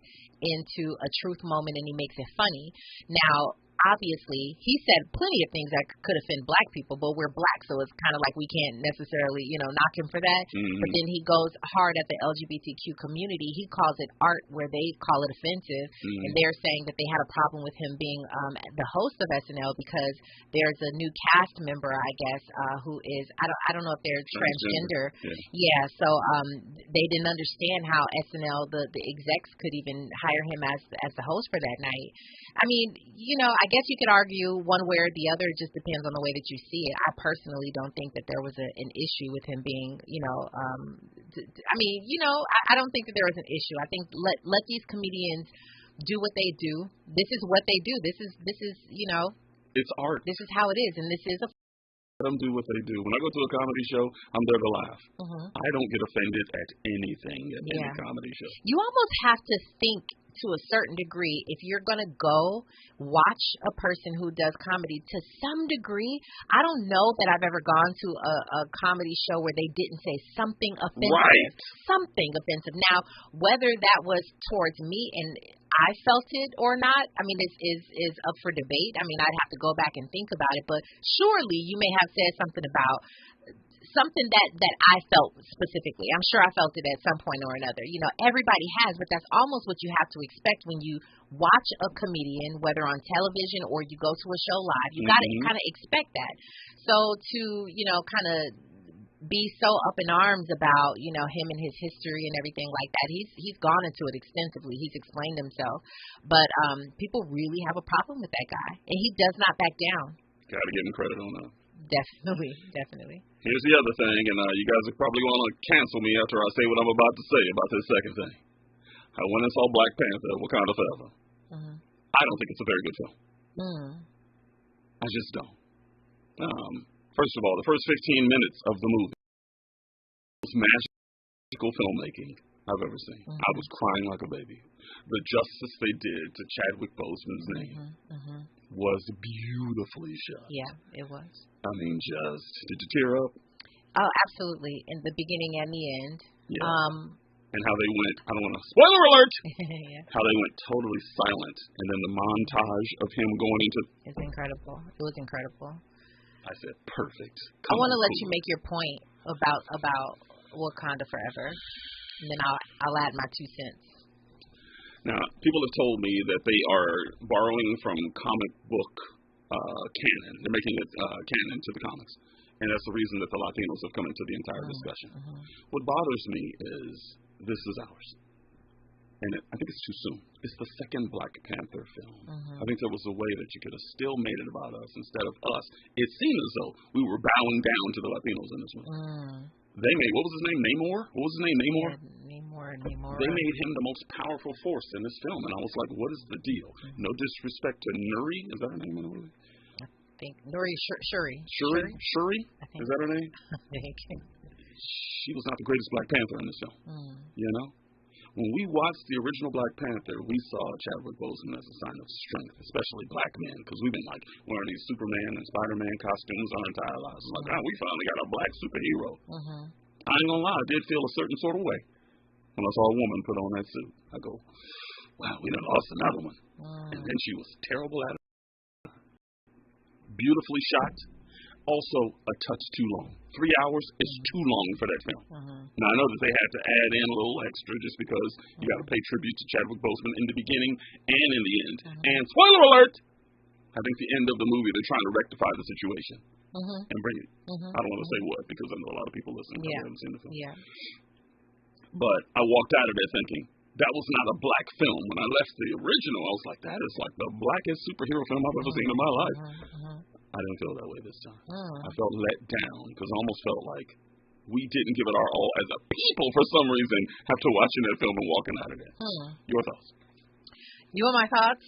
into a truth moment, and he makes it funny. Now, obviously, he said plenty of things that could offend black people, but we're black, so it's kind of like we can't necessarily, knock him for that. But then he goes hard at the LGBTQ community. He calls it art where they call it offensive, and they're saying that they had a problem with him being the host of SNL because there's a new cast member, I guess, who is, I don't know if they're transgender. Yeah, so they didn't understand how SNL, the execs could even hire him as the host for that night. I mean, I guess you could argue one way or the other. It just depends on the way that you see it. I personally don't think that there was an issue with him being, I don't think that there was an issue. I think let these comedians do what they do. This is what they do. This is it's art. This is how it is, and this is a. Let them do what they do. When I go to a comedy show, I'm there to laugh. I don't get offended at anything at any comedy show. You almost have to think to a certain degree, if you're going to go watch a person who does comedy, to some degree, I don't know that I've ever gone to a comedy show where they didn't say something offensive. Right. Something offensive. Now, whether that was towards me and I felt it or not, I mean, is up for debate. I mean, I'd have to go back and think about it, but surely you may have said something about something that I felt specifically. I'm sure I felt it at some point or another. Everybody has, but that's almost what you have to expect when you watch a comedian, whether on television or you go to a show live. You got to kind of expect that. So to, kind of be so up in arms about, him and his history and everything like that, he's gone into it extensively. He's explained himself. But people really have a problem with that guy, and he does not back down. Got to give him credit on that. Definitely. Here's the other thing, and you guys are probably going to cancel me after I say what I'm about to say about this second thing. I went and saw Black Panther, Wakanda Forever. I don't think it's a very good film. I just don't. First of all, the first 15 minutes of the movie was magical filmmaking I've ever seen. I was crying like a baby. The justice they did to Chadwick Boseman's name was beautifully shot. Yeah, it was. I mean, did you tear up? Oh, absolutely. In the beginning and the end. Yeah. And how they went, I don't want to, spoiler alert! Yeah. How they went totally silent. And then the montage of him going into... It's incredible. It was incredible. I said, perfect. I want to let you make your point about Wakanda Forever. And then I'll add my 2 cents. Now, people have told me that they are borrowing from comic book canon. They're making it canon to the comics. And that's the reason that the Latinos have come into the entire discussion. What bothers me is this is ours. And I think it's too soon. It's the second Black Panther film. I think there was a way that you could have still made it about us instead of us. It seemed as though we were bowing down to the Latinos in this one. They made, what was his name, Namor? What was his name, Namor? Namor. They made him the most powerful force in this film. And I was like, what is the deal? No disrespect to Nuri. Is that her name in the movie? I think Nuri Shuri. Shuri? Is that her name? I think. She was not the greatest Black Panther in this film. You know? When we watched the original Black Panther, we saw Chadwick Boseman as a sign of strength, especially black men, because we've been like wearing these Superman and Spider-Man costumes our entire lives. It's like, we finally got a black superhero. I ain't gonna lie, I did feel a certain sort of way when I saw a woman put on that suit. I go, wow, we done lost another one. And then she was terrible at it. Beautifully shot. Also, a touch too long. 3 hours is too long for that film. Now, I know that they had to add in a little extra just because you got to pay tribute to Chadwick Boseman in the beginning and in the end. And spoiler alert, I think the end of the movie, they're trying to rectify the situation and bring it. I don't want to say what because I know a lot of people listening who haven't seen the film. But I walked out of there thinking, that was not a black film. When I left the original, I was like, that is like the blackest superhero film I've ever seen in my life. I didn't feel that way this time. I felt let down because I almost felt like we didn't give it our all as a people for some reason after watching that film and walking out of there. Your thoughts? You want my thoughts?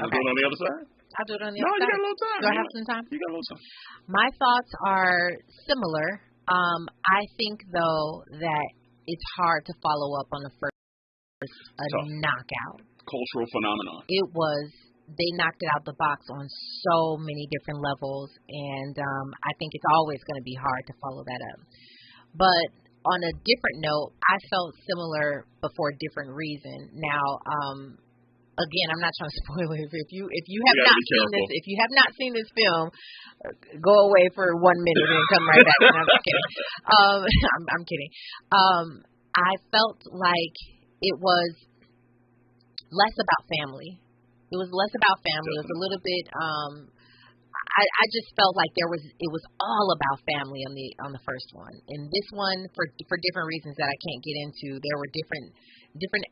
I'll do it on the other side? I'll do it on the other side. No, you got a little time. Do I have some time? You got a little time. My thoughts are similar. I think, though, that it's hard to follow up on the first knockout. Cultural phenomenon. It was. They knocked it out the box on so many different levels, and I think it's always going to be hard to follow that up. But on a different note, I felt similar, but for a different reason. Now, again, I'm not trying to spoil it. If you have not seen this film, go away for 1 minute and come right back. No, I'm just kidding. I'm kidding. I felt like it was less about family. It was less about family. It was a little bit. I just felt like it was all about family on the first one. And this one, for different reasons that I can't get into, there were different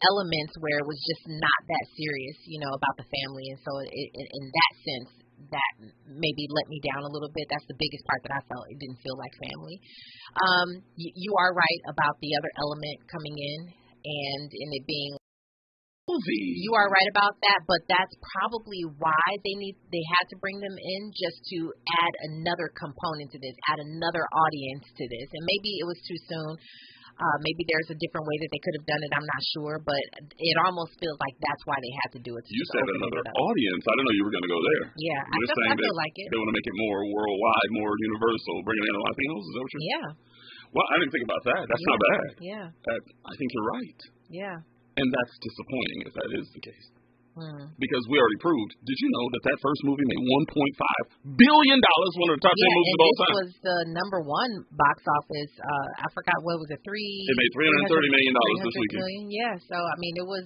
elements where it was just not that serious, about the family. And so in that sense, that maybe let me down a little bit. That's the biggest part that I felt. It didn't feel like family. You are right about the other element coming in and in it being. You are right about that, but that's probably why they had to bring them in, just to add another component to this, add another audience to this. And maybe it was too soon. Maybe there's a different way that they could have done it. I'm not sure, but it almost feels like that's why they had to do it. You said another audience. I didn't know you were going to go there. Yeah, I feel like it. They want to make it more worldwide, more universal, bringing in Latinos. Is that what you're saying? Yeah. Well, I didn't think about that. That's not bad. Yeah. I think you're right. Yeah. And that's disappointing if that is the case. Because we already proved, did you know that first movie made $1.5 billion, one of the top 10 movies of all time? This was the #1 box office. I forgot, what was it, It made $330 million this weekend. Yeah, so, I mean, it was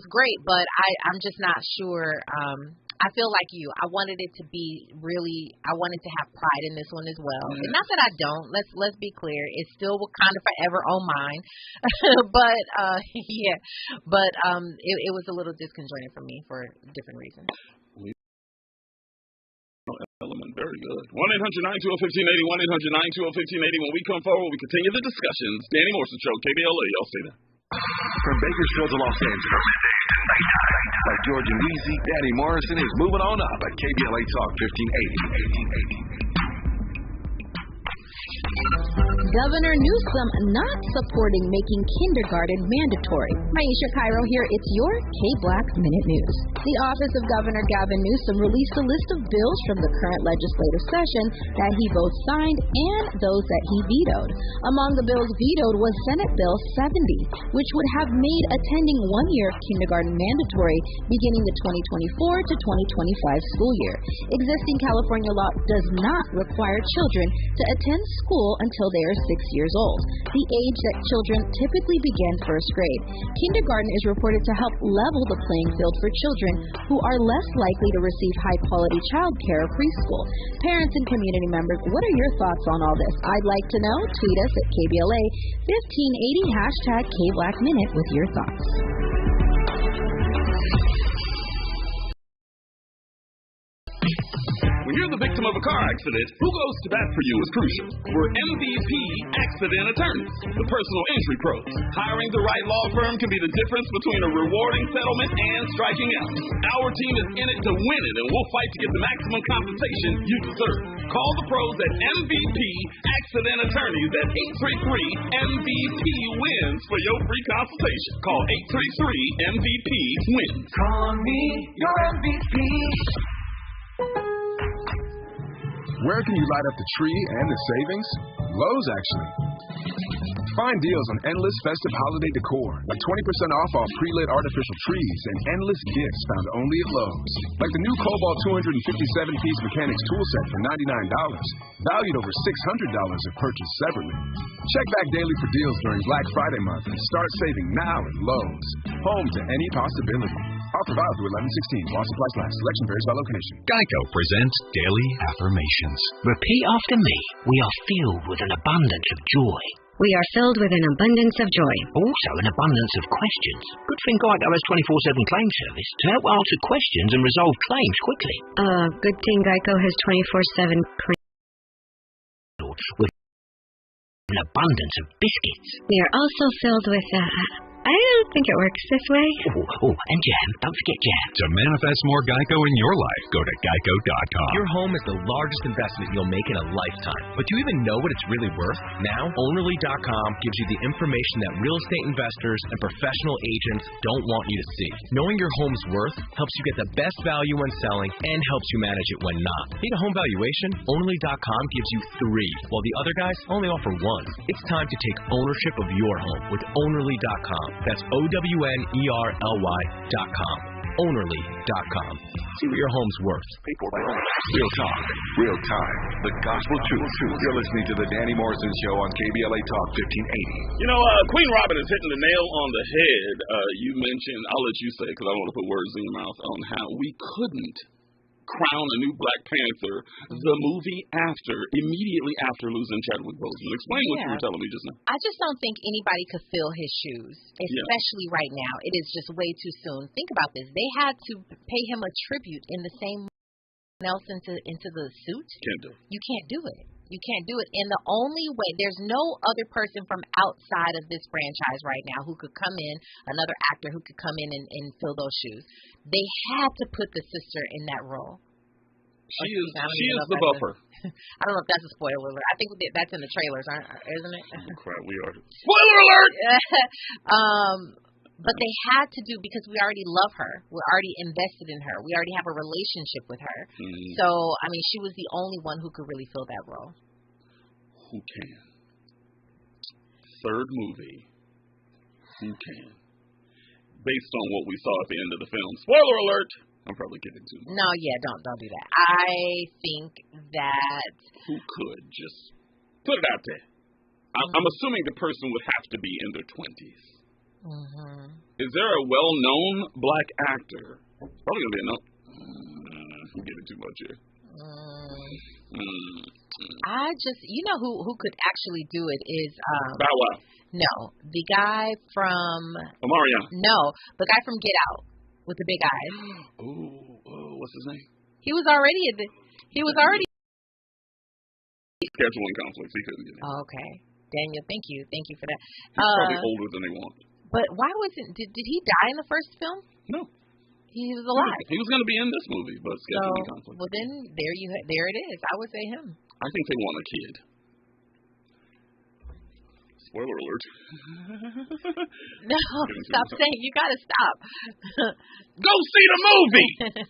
great, but I'm just not sure. I feel like you. I wanted it to be I wanted to have pride in this one as well. And not that I don't. Let's be clear. It's still kind of forever on mine. But yeah. But it was a little disconjointing for me for different reasons. Element, very good. 1-800-920-1580, 1-800-920-1580. When we come forward, we continue the discussions. Danny Morrison Show, KBLA. Y'all see that. From Bakersfield to Los Angeles. Like George and Weezy, Danny Morrison is moving on up at KBLA Talk 1580. Governor Newsom not supporting making kindergarten mandatory. Maisha Cairo here. It's your K-Black Minute News. The office of Governor Gavin Newsom released a list of bills from the current legislative session that he both signed and those that he vetoed. Among the bills vetoed was Senate Bill 70, which would have made attending 1 year of kindergarten mandatory beginning the 2024 to 2025 school year. Existing California law does not require children to attend school until they are 6 years old, the age that children typically begin first grade. Kindergarten is reported to help level the playing field for children who are less likely to receive high-quality child care or preschool. Parents and community members, what are your thoughts on all this? I'd like to know. Tweet us at KBLA 1580 hashtag KBlackMinute with your thoughts. When you're the victim of a car accident, who goes to bat for you is crucial. We're MVP Accident Attorneys, the personal injury pros. Hiring the right law firm can be the difference between a rewarding settlement and striking out. Our team is in it to win it, and we'll fight to get the maximum compensation you deserve. Call the pros at MVP Accident Attorneys at 833-MVP-WINS for your free consultation. Call 833-MVP-WINS. Call me your MVP. Where can you light up the tree and the savings? Lowe's, actually. Find deals on endless festive holiday decor, like 20% off all pre-lit artificial trees and endless gifts found only at Lowe's. Like the new Cobalt 257-piece mechanics tool set for $99, valued over $600 if purchased separately. Check back daily for deals during Black Friday month and start saving now at Lowe's. Home to any possibility. Offer valid through 11/16. While supplies last. Selection varies by location. Geico presents Daily Affirmations. Repeat after me. We are filled with an abundance of joy. We are filled with an abundance of joy. Also an abundance of questions. Good thing Geico has 24/7 claim service to help answer questions and resolve claims quickly. Good thing Geico has 24/7 claim. With an abundance of biscuits. We are also filled with, I don't think it works this way. And jam. Don't forget jam. To manifest more Geico in your life, go to geico.com. Your home is the largest investment you'll make in a lifetime. But do you even know what it's really worth? Now, Ownerly.com gives you the information that real estate investors and professional agents don't want you to see. Knowing your home's worth helps you get the best value when selling and helps you manage it when not. Need a home valuation? Ownerly.com gives you 3, while the other guys only offer 1. It's time to take ownership of your home with Ownerly.com. That's OWNERLY.com. Ownerly.com. See what your home's worth. Real talk, real time, the gospel truth. You're listening to the Danny Morrison Show on KBLA Talk 1580. You know, Queen Robin is hitting the nail on the head. You mentioned, I'll let you say it because I don't want to put words in your mouth, on how we couldn't crown a new Black Panther the movie immediately after losing Chadwick Boseman. Explain what you were telling me just now. I just don't think anybody could fill his shoes, especially right now. It is just way too soon. Think about this. They had to pay him a tribute in the same else into the suit. Can't do it. You can't do it. You can't do it. And the only way, there's no other person from outside of this franchise right now who could come in, another actor who could come in and fill those shoes. They had to put the sister in that role. She is the buffer. I don't know if that's a spoiler alert. I think that's in the trailers, isn't it? Oh, crap, we are. Spoiler alert! But they had to do, because we already love her. We're already invested in her. We already have a relationship with her. Mm-hmm. So, I mean, she was the only one who could really fill that role. Who can? Third movie. Who can? Based on what we saw at the end of the film. Spoiler alert! I'm probably giving too much. No, yeah, don't do that. I think that... Who could? Just put it out there. I'm assuming the person would have to be in their 20s. Mm-hmm. Is there a well-known Black actor? Probably going to be I'm giving too much here. I just, who could actually do it is... Bow Wow. No, the guy from... Omarion. No, the guy from Get Out with the big eyes. Oh, what's his name? He was already... Scheduling conflicts. He couldn't get it. Oh, okay. Daniel, thank you for that. He's probably older than they want. But why wasn't... Did he die in the first film? No. He was alive. He was going to be in this movie, but scheduling conflict. Well, then there it is. I would say him. I think they want a kid. Spoiler alert. No, stop saying. You gotta stop. Go see the movie.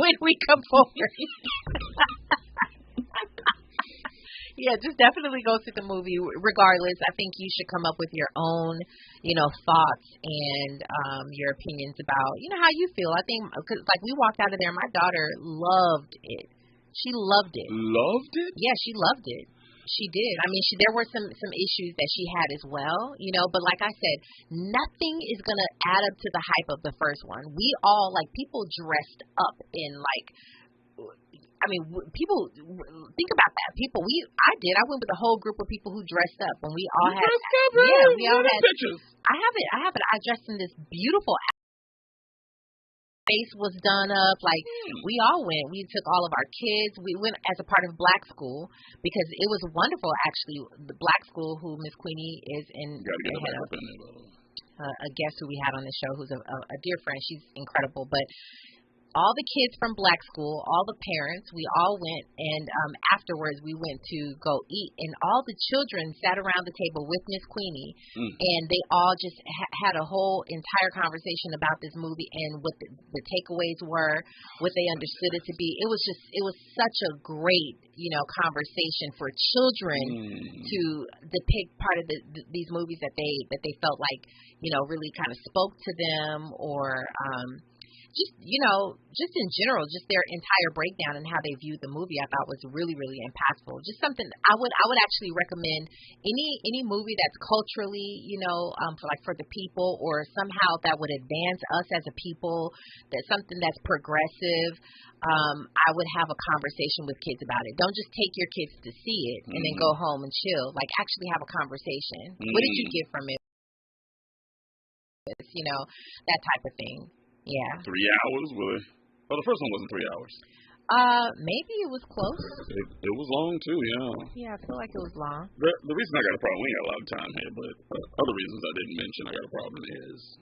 When we come forward. Yeah, just definitely go see the movie. Regardless, I think you should come up with your own, thoughts and your opinions about, how you feel. I think, cause like we walked out of there, my daughter loved it. She loved it. Loved it? Yeah, she loved it. She did. I mean, there were some issues that she had as well, but like I said, nothing is going to add up to the hype of the first one. We all, people dressed up in, people, think about that. I went with a whole group of people who dressed up when we all had, we all had pictures. I have it. I dressed in this beautiful face was done up. We all went. We took all of our kids. We went as a part of Black School because it was wonderful, actually. The Black School, who Miss Queenie is in, a guest who we had on the show, who's a dear friend. She's incredible. But all the kids from Black School, all the parents, we all went, and afterwards we went to go eat, and all the children sat around the table with Miss Queenie, and they all just had a whole entire conversation about this movie and what the takeaways were, what they understood it to be. It was such a great, conversation for children to depict part of these movies that they felt like, really kind of spoke to them, or just in general, just their entire breakdown and how they viewed the movie, I thought was really, really impactful. Just something I would actually recommend any movie that's culturally, for the people, or somehow that would advance us as a people, that's something that's progressive. I would have a conversation with kids about it. Don't just take your kids to see it and then go home and chill. Actually have a conversation. What did you get from it? That type of thing. Yeah. 3 hours? Well, the first one wasn't 3 hours. Maybe it was close. It was long too, yeah. Yeah, I feel like it was long. The reason I got a problem, we ain't got a lot of time here, but other reasons I didn't mention I got a problem is,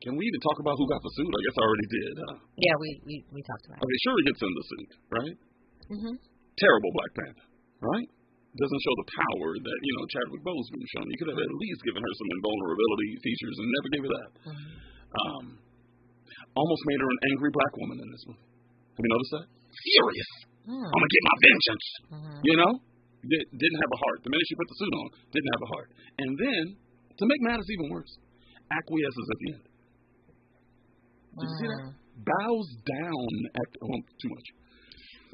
can we even talk about who got the suit? I guess I already did, huh? Yeah, we talked about it. Okay, Shuri gets in the suit, right? Mm-hmm. Terrible Black Panther, right? Doesn't show the power that, Chadwick Boseman shown. You could have at least given her some invulnerability features and never gave her that. Mm-hmm. Almost made her an angry Black woman in this one. Have you noticed that? Furious. I'm going to get my vengeance. Didn't have a heart. The minute she put the suit on, didn't have a heart. And then, to make matters even worse, acquiesces at the end. Did you see that? Bows down at, too much.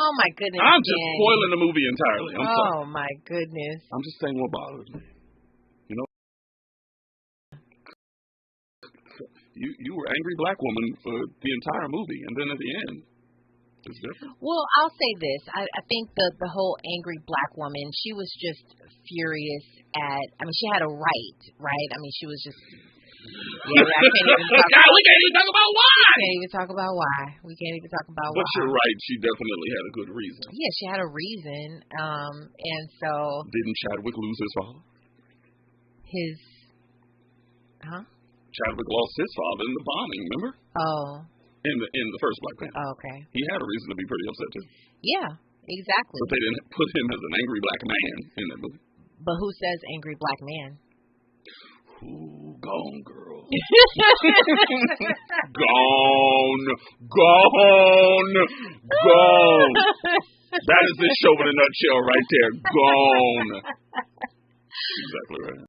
Oh my goodness. I'm just spoiling the movie entirely. I'm sorry. Oh my goodness. I'm just saying what bothers me. You were angry Black woman for the entire movie, and then at the end, it's different. Well, I'll say this. I think the whole angry Black woman, she was just furious at, she had a right? She was just, yeah, I can't even talk about we can't even talk about why. We can't even talk about why. But you're right, she definitely had a good reason. Yeah, she had a reason, and so. Didn't Chadwick lose his father? Chadwick lost his father in the bombing, remember? Oh. In the first Black Panther. Oh, okay. He had a reason to be pretty upset, too. Yeah, exactly. But they didn't put him as an angry Black man in that movie. But who says angry Black man? Ooh, gone, girl. Gone. That is this show in a nutshell right there. Gone. Exactly right.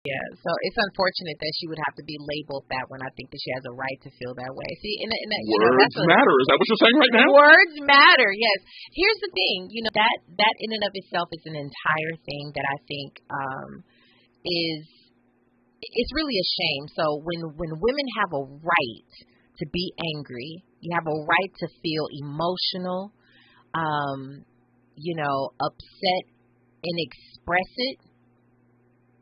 Yeah, so it's unfortunate that she would have to be labeled that when I think that she has a right to feel that way. See, words matter. Is that what you're saying right now? Words matter, yes. Here's the thing, that in and of itself is an entire thing that I think it's really a shame. So when women have a right to be angry, you have a right to feel emotional, upset and express it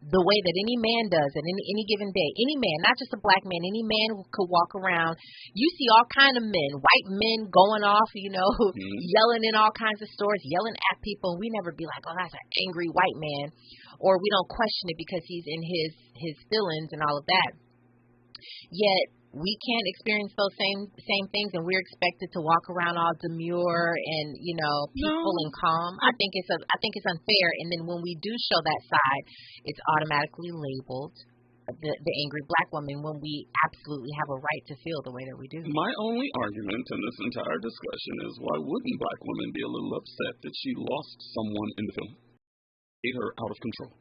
the way that any man does at any given day. Any man, not just a Black man, any man who could walk around. You see all kind of men, white men going off, yelling in all kinds of stores, yelling at people, and we never be like, oh, that's an angry white man, or we don't question it because he's in his feelings and all of that. Yet we can't experience those same things, and we're expected to walk around all demure and peaceful and calm. I think it's unfair. And then when we do show that side, it's automatically labeled the angry black woman when we absolutely have a right to feel the way that we do. My only argument in this entire discussion is why wouldn't black women be a little upset that she lost someone in the film? Made her out of control.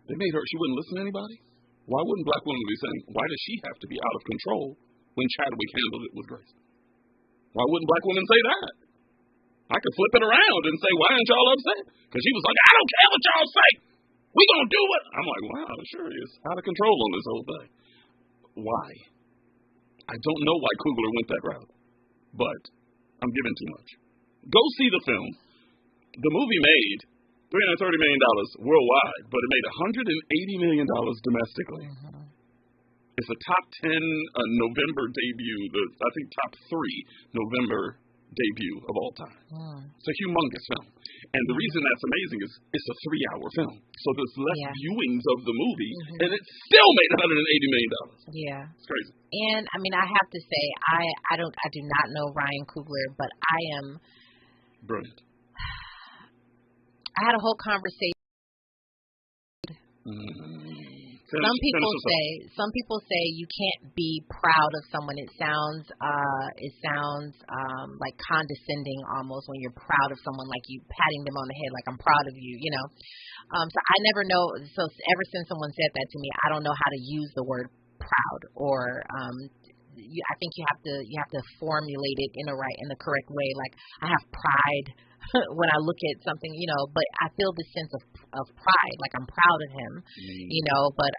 They made her, she wouldn't listen to anybody? Why wouldn't black women be saying, why does she have to be out of control when Chadwick handled it with grace? Why wouldn't black women say that? I could flip it around and say, why aren't y'all upset? Because she was like, I don't care what y'all say. We gonna do it. I'm like, wow, sure he is out of control on this whole thing. Why? I don't know why Coogler went that route, but I'm giving too much. Go see the film. The movie made $330 million worldwide, but it made $180 million domestically. Mm-hmm. It's a top 10 November debut, I think top 3 November debut of all time. It's a humongous film. And the reason that's amazing is it's a 3-hour film. So there's less viewings of the movie, and it still made $180 million. Yeah. It's crazy. And I mean, I have to say, I do not know Ryan Coogler, but I am brilliant. I had a whole conversation. Some people say you can't be proud of someone. It sounds like condescending almost when you're proud of someone, like you patting them on the head, like I'm proud of you, So I never know. So ever since someone said that to me, I don't know how to use the word proud or. I think you have to formulate it in the correct way. Like I have pride when I look at something, but I feel this sense of pride, like I'm proud of him, but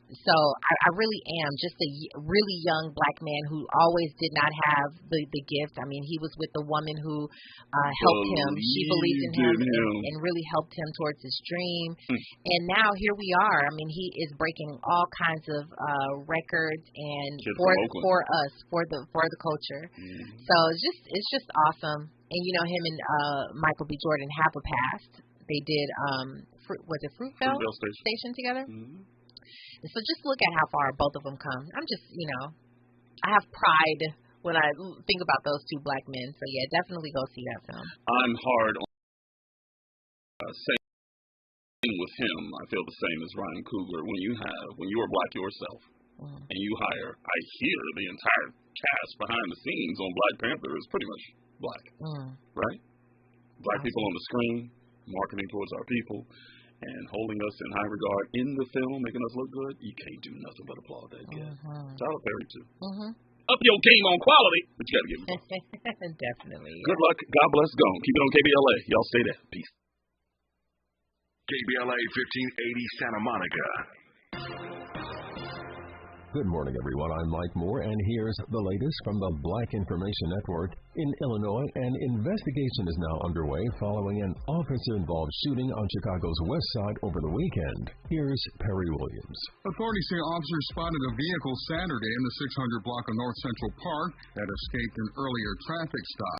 so I really am just a really young black man who always did not have the gift. I mean, he was with the woman who helped him. She believed in him and really helped him towards his dream. And now here we are. I mean, he is breaking all kinds of records and for us, for the culture. So it's just awesome. And him and Michael B. Jordan have a past. They did Fruitvale Station together. And so just look at how far both of them come. I'm just, I have pride when I think about those two black men. So yeah, definitely go see that film. I'm hard on saying with him. I feel the same as Ryan Coogler. When you are black yourself and you hire, I hear the entire cast behind the scenes on Black Panther is pretty much black, right? Black people on the screen, marketing towards our people, and holding us in high regard in the film, making us look good. You can't do nothing but applaud that kid. Tyler Perry too. Up your game on quality, but you got to give it. Definitely. Good luck. God bless. Go. Keep it on KBLA. Y'all stay there. Peace. KBLA 1580 Santa Monica. Good morning, everyone. I'm Mike Moore, and here's the latest from the Black Information Network. In Illinois, an investigation is now underway following an officer-involved shooting on Chicago's west side over the weekend. Here's Perry Williams. Authorities say officers spotted a vehicle Saturday in the 600 block of North Central Park that escaped an earlier traffic stop.